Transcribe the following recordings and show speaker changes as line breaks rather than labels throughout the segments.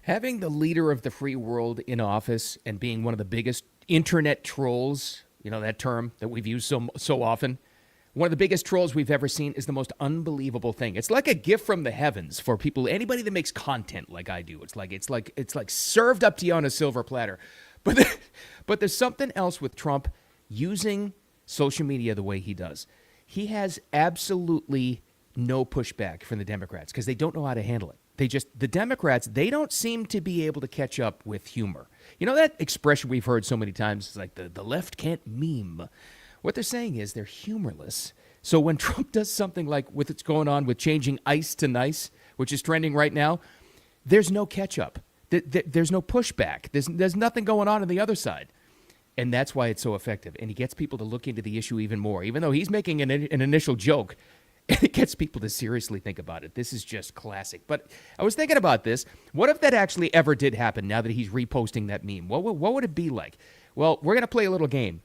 Having the leader of the free world in office and being one of the biggest internet trolls, you know that term that we've used so often, one of the biggest trolls we've ever seen is the most unbelievable thing. It's like a gift from the heavens for people, anybody that makes content like I do. It's like served up to you on a silver platter. But there's something else with Trump using social media the way he does. He has absolutely no pushback from the Democrats because they don't know how to handle it. The Democrats, they don't seem to be able to catch up with humor. You know that expression we've heard so many times, it's like the left can't meme. What they're saying is they're humorless. So when Trump does something like with what's going on with changing ICE to NICE, which is trending right now, there's no catch up. There's no pushback. There's nothing going on the other side. And that's why it's so effective. And he gets people to look into the issue even more. Even though he's making an initial joke, it gets people to seriously think about it. This is just classic. But I was thinking about this. What if that actually ever did happen now that he's reposting that meme? What would it be like? Well, we're going to play a little game.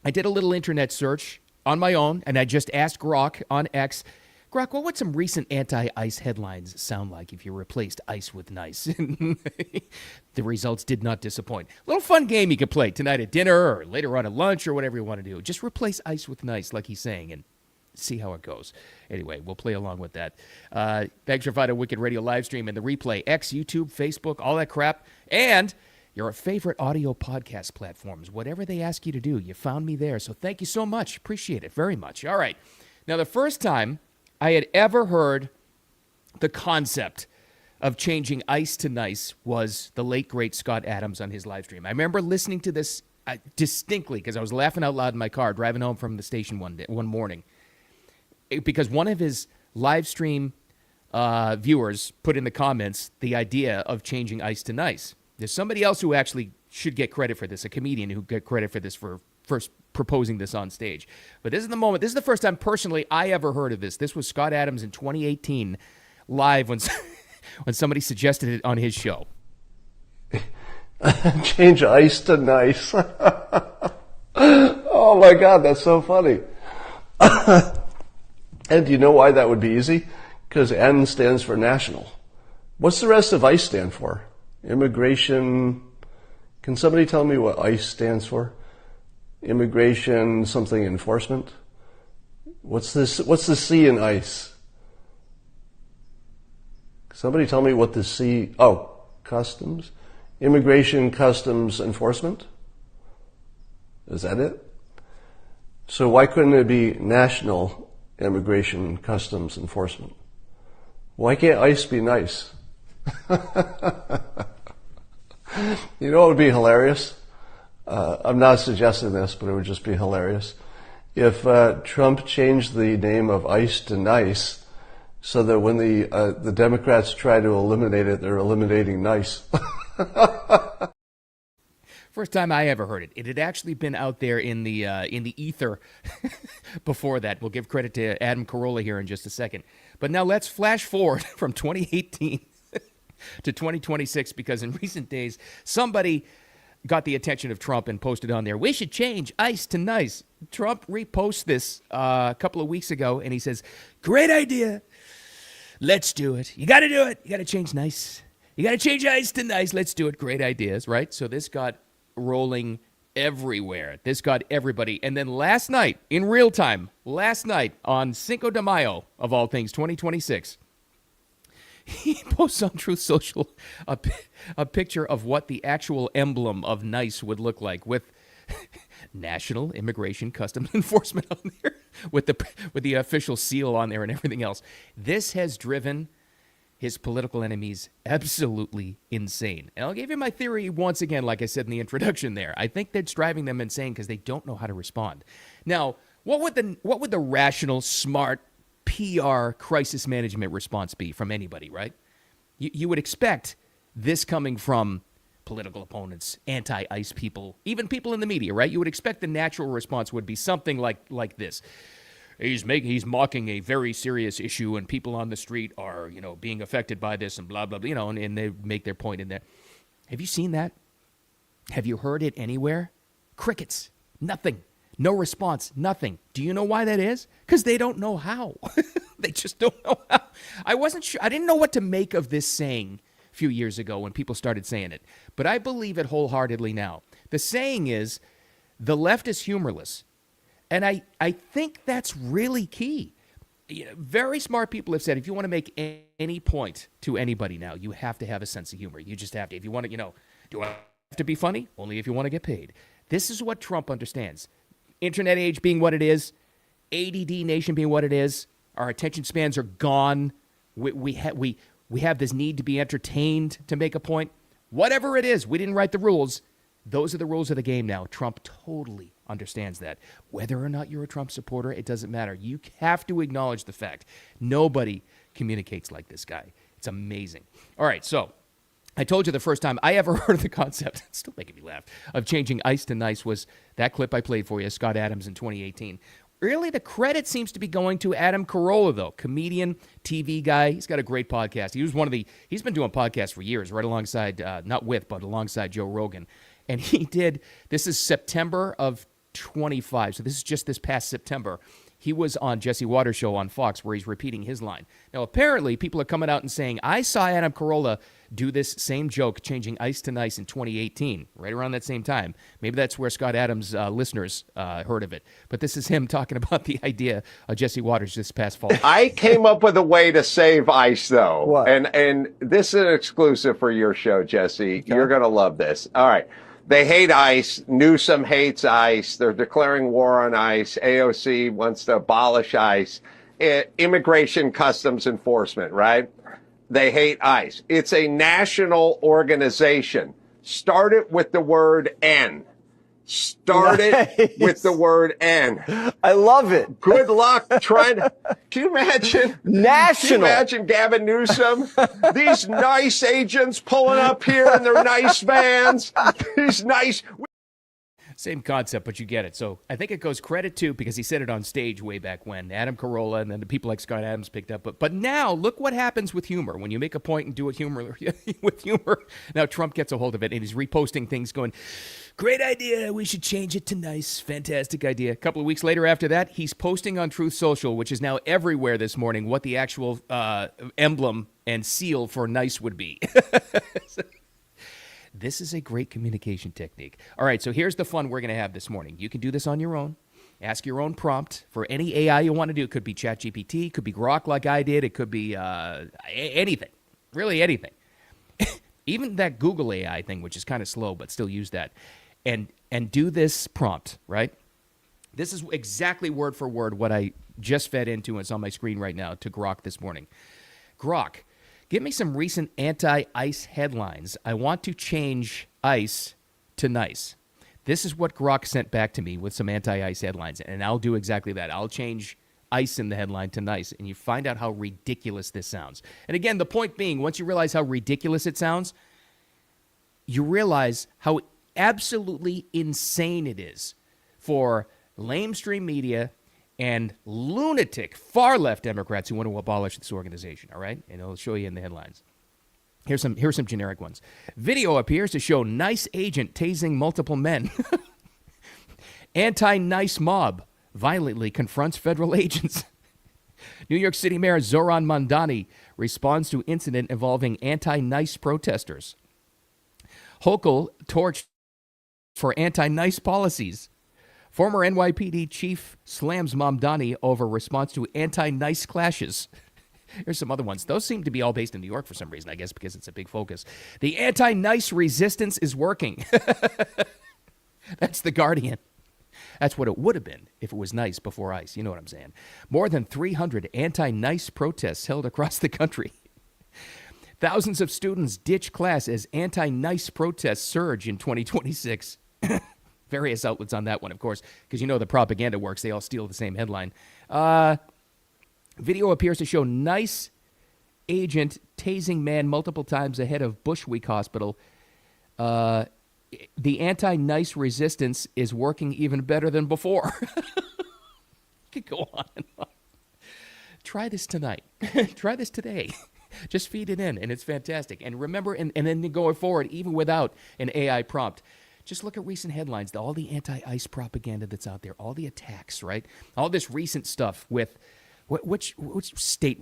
I did a little internet search on my own, and I just asked Grok on X, Grok, what would some recent anti-ICE headlines sound like if you replaced ICE with NICE? The results did not disappoint. A little fun game you could play tonight at dinner or later on at lunch or whatever you want to do. Just replace ICE with NICE like he's saying and see how it goes. Anyway, we'll play along with that. Thanks for finding Wicked Radio live stream and the replay. X, YouTube, Facebook, all that crap. And your favorite audio podcast platforms, whatever they ask you to do, you found me there. So thank you so much. Appreciate it very much. All right. Now, the first time I had ever heard the concept of changing ICE to NICE was the late, great Scott Adams on his live stream. I remember listening to this distinctly because I was laughing out loud in my car driving home from the station one morning because one of his live stream viewers put in the comments the idea of changing ICE to NICE. There's somebody else who actually should get credit for this, a comedian who get credit for this for first proposing this on stage. But this is the moment. This is the first time personally I ever heard of this. This was Scott Adams in 2018 live when somebody suggested it on his show.
Change ICE to NICE. Oh my God, that's so funny. And do you know why that would be easy? Because N stands for national. What's the rest of ICE stand for? Immigration. Can somebody tell me what ICE stands for? Immigration something enforcement. What's this? What's the C in ICE? Somebody tell me what the C. Oh, customs. Immigration customs enforcement. Is that it? So why couldn't it be national immigration customs enforcement? Why can't ICE be nice? You know what would be hilarious? I'm not suggesting this, but it would just be hilarious if Trump changed the name of ICE to NICE so that when the Democrats try to eliminate it, they're eliminating NICE.
First time I ever heard it. It had actually been out there in the ether before that. We'll give credit to Adam Carolla here in just a second. But now let's flash forward from 2018 to 2026 because in recent days, somebody got the attention of Trump and posted on there, we should change ICE to NICE. Trump reposts this a couple of weeks ago, and he says, great idea. Let's do it. You got to do it. You got to change NICE. You got to change ICE to NICE. Let's do it. Great ideas, right? So this got rolling everywhere. This got everybody. And then last night, in real time, on Cinco de Mayo, of all things, 2026, he posts on Truth Social a picture of what the actual emblem of NICE would look like with National Immigration Customs Enforcement on there, with the official seal on there and everything else. This has driven his political enemies absolutely insane. And I'll give you my theory once again, like I said in the introduction there. I think that's driving them insane because they don't know how to respond. Now, what would the rational, smart PR crisis management response be from anybody, right? You would expect this coming from political opponents, anti-ICE people, even people in the media, right? You would expect the natural response would be something like this. He's mocking a very serious issue, and people on the street are, being affected by this, and blah blah blah, and they make their point in there. Have you seen that? Have you heard it anywhere? Crickets. Nothing. No response. Nothing. Do you know why that is? Because they don't know how. They just don't know how. I wasn't sure. I didn't know what to make of this saying few years ago when people started saying it, but I believe it wholeheartedly now. The saying is, the left is humorless. And I think that's really key. Very smart people have said if you want to make any point to anybody now, you have to have a sense of humor. You just have to. If you want to, do I have to be funny? Only if you want to get paid. This is what Trump understands. Internet age being what it is, ADD nation being what it is, our attention spans are gone. We have this need to be entertained to make a point. Whatever it is, we didn't write the rules. Those are the rules of the game now. Trump totally understands that. Whether or not you're a Trump supporter, it doesn't matter. You have to acknowledge the fact nobody communicates like this guy. It's amazing. All right, so I told you the first time I ever heard of the concept, it's still making me laugh, of changing ICE to NICE was that clip I played for you, Scott Adams in 2018. Really, the credit seems to be going to Adam Carolla, though. Comedian, TV guy. He's got a great podcast. He's been doing podcasts for years, right alongside, not with, but alongside Joe Rogan. And this is September of 25, so this is just this past September. He was on Jesse Waters' show on Fox where he's repeating his line. Now, apparently, people are coming out and saying, I saw Adam Carolla do this same joke, changing ICE to NICE in 2018, right around that same time. Maybe that's where Scott Adams' listeners heard of it. But this is him talking about the idea of Jesse Waters this past fall.
I came up with a way to save ICE, though.
What?
And this is an exclusive for your show, Jesse. Okay. You're going to love this. All right. They hate ICE. Newsom hates ICE. They're declaring war on ICE. AOC wants to abolish ICE. Immigration Customs Enforcement, right? They hate ICE. It's a national organization. Start it with the word N. Start it with the word N.
I love it.
Good luck trying to. Can you imagine?
National.
Can you imagine Gavin Newsom? These NICE agents pulling up here in their NICE vans. These NICE.
Same concept, but you get it. So I think it goes credit to, because he said it on stage way back when, Adam Carolla, and then the people like Scott Adams picked up. But now look what happens with humor. When you make a point and do it with humor, now Trump gets a hold of it, and he's reposting things going, great idea, we should change it to NICE, fantastic idea. A couple of weeks later after that, he's posting on Truth Social, which is now everywhere this morning, what the actual emblem and seal for NICE would be. This is a great communication technique. All right, so here's the fun we're going to have this morning. You can do this on your own. Ask your own prompt for any AI you want to do. It could be ChatGPT, it could be Grok like I did, it could be anything, really anything. Even that Google AI thing, which is kind of slow, but still use that. And do this prompt, right? This is exactly word for word what I just fed into, and it's on my screen right now, to Grok this morning. Grok, give me some recent anti-ICE headlines. I want to change ICE to NICE. This is what Grok sent back to me with some anti-ICE headlines, and I'll do exactly that. I'll change ICE in the headline to NICE, and you find out how ridiculous this sounds. And again, the point being, once you realize how ridiculous it sounds, you realize how absolutely insane it is for lamestream media and lunatic far-left Democrats who want to abolish this organization, all right? And I'll show you in the headlines. Here's some generic ones. Video appears to show NICE agent tasing multiple men. Anti-NICE mob violently confronts federal agents. New York City Mayor Zoran Mandani responds to incident involving anti-NICE protesters. Hochul torched for anti-NICE policies. Former NYPD chief slams Mamdani over response to anti-NICE clashes. Here's some other ones. Those seem to be all based in New York for some reason, I guess because it's a big focus. The anti-NICE resistance is working. That's The Guardian. That's what it would have been if it was NICE before ICE. You know what I'm saying. More than 300 anti-NICE protests held across the country. Thousands of students ditch class as anti-NICE protests surge in 2026. Various outlets on that one, of course, because you know the propaganda works. They all steal the same headline. Video appears to show NICE agent tasing man multiple times ahead of Bushwick Hospital. The anti-NICE resistance is working even better than before. Could go on and on. Try this tonight. Try this today. Just feed it in, and it's fantastic. And remember, and then going forward, even without an AI prompt, just look at recent headlines, all the anti-ICE propaganda that's out there, all the attacks, right? All this recent stuff with, which state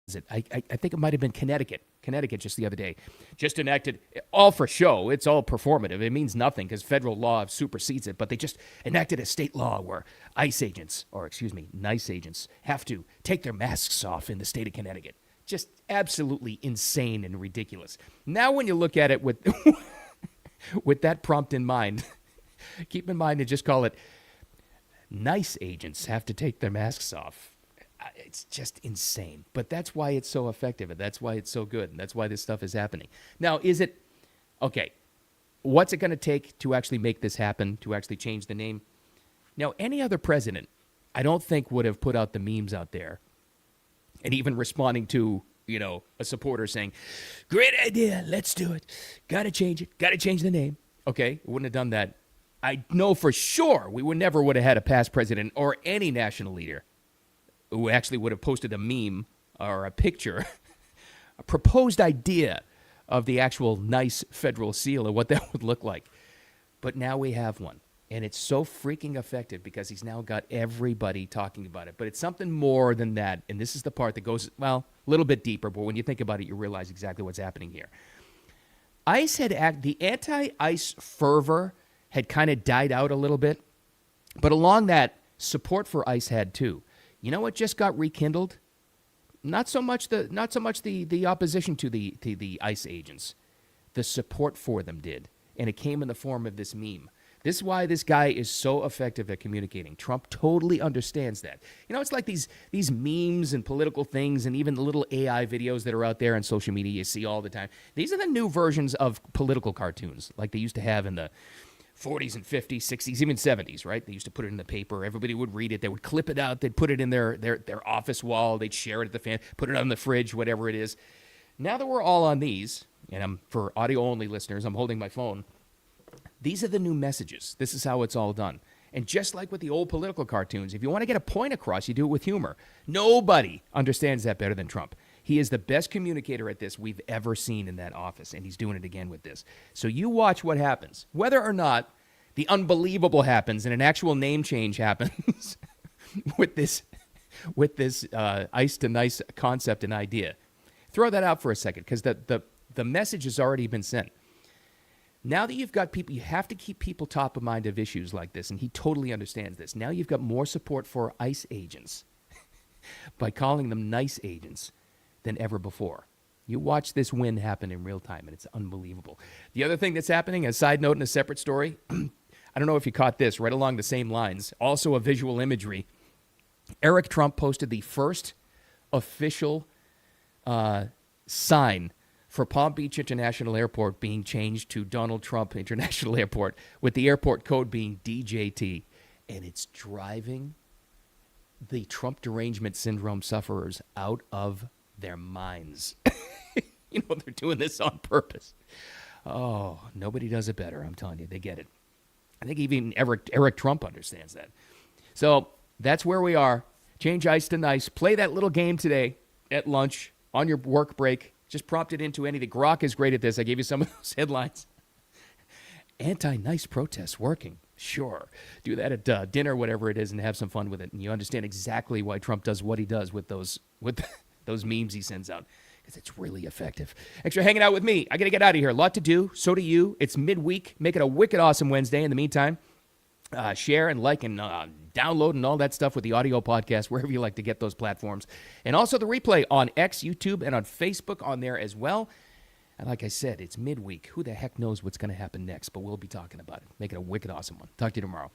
is it? I think it might have been Connecticut. Connecticut just the other day. Just enacted, all for show. It's all performative. It means nothing because federal law supersedes it. But they just enacted a state law where ICE agents, or excuse me, N.I.C.E agents, have to take their masks off in the state of Connecticut. Just absolutely insane and ridiculous. Now when you look at it with, with that prompt in mind, keep in mind to just call it N.I.C.E agents have to take their masks off. It's just insane. But that's why it's so effective, and that's why it's so good, and that's why this stuff is happening. Now, is it, okay, what's it going to take to actually make this happen, to actually change the name? Now, any other president, I don't think would have put out the memes out there and even responding to, you know, a supporter saying, great idea, let's do it. Got to change it. Got to change the name. Okay, wouldn't have done that. I know for sure we would never had a past president or any national leader who actually would have posted a meme or a picture, a proposed idea of the actual nice federal seal and what that would look like. But now we have one. And it's so freaking effective because he's now got everybody talking about it. But it's something more than that. And this is the part that goes, well, a little bit deeper. But when you think about it, you realize exactly what's happening here. ICE the anti-ICE fervor had kind of died out a little bit. But along that, support for ICE had too. You know what just got rekindled? Not so much the opposition to the ICE agents. The support for them did. And it came in the form of this meme. This is why this guy is so effective at communicating. Trump totally understands that. You know, it's like these memes and political things and even the little AI videos that are out there on social media you see all the time. These are the new versions of political cartoons like they used to have in the 40s and 50s, 60s, even 70s, right? They used to put it in the paper. Everybody would read it. They would clip it out. They'd put it in their office wall. They'd share it at the fan, put it on the fridge, whatever it is. Now that we're all on these, and I'm for audio-only listeners, I'm holding my phone. These are the new messages. This is how it's all done. And just like with the old political cartoons, if you want to get a point across, you do it with humor. Nobody understands that better than Trump. He is the best communicator at this we've ever seen in that office, and he's doing it again with this. So you watch what happens. Whether or not the unbelievable happens and an actual name change happens with this ICE to NICE concept and idea. Throw that out for a second because the message has already been sent. Now that you've got people, you have to keep people top of mind of issues like this, and he totally understands this. Now you've got more support for ICE agents by calling them NICE agents than ever before. You watch this win happen in real time, and it's unbelievable. The other thing that's happening, a side note and a separate story, I don't know if you caught this, right along the same lines, also a visual imagery. Eric Trump posted the first official sign for Palm Beach International Airport being changed to Donald Trump International Airport, with the airport code being DJT. And it's driving the Trump derangement syndrome sufferers out of their minds. You know, they're doing this on purpose. Oh, nobody does it better. I'm telling you, they get it. I think even Eric Trump understands that. So that's where we are. Change ICE to NICE. Play that little game today at lunch on your work break. Just prompt it into anything. Grok is great at this. I gave you some of those headlines. Anti-NICE protests working. Sure. Do that at dinner, whatever it is, and have some fun with it. And you understand exactly why Trump does what he does with those memes he sends out. Because it's really effective. Thanks for hanging out with me. I got to get out of here. A lot to do. So do you. It's midweek. Make it a wicked awesome Wednesday. In the meantime, share and like and download and all that stuff with the audio podcast, wherever you like to get those platforms. And also the replay on X, YouTube, and on Facebook on there as well. And like I said, it's midweek. Who the heck knows what's going to happen next, but we'll be talking about it. Make it a wicked awesome one. Talk to you tomorrow.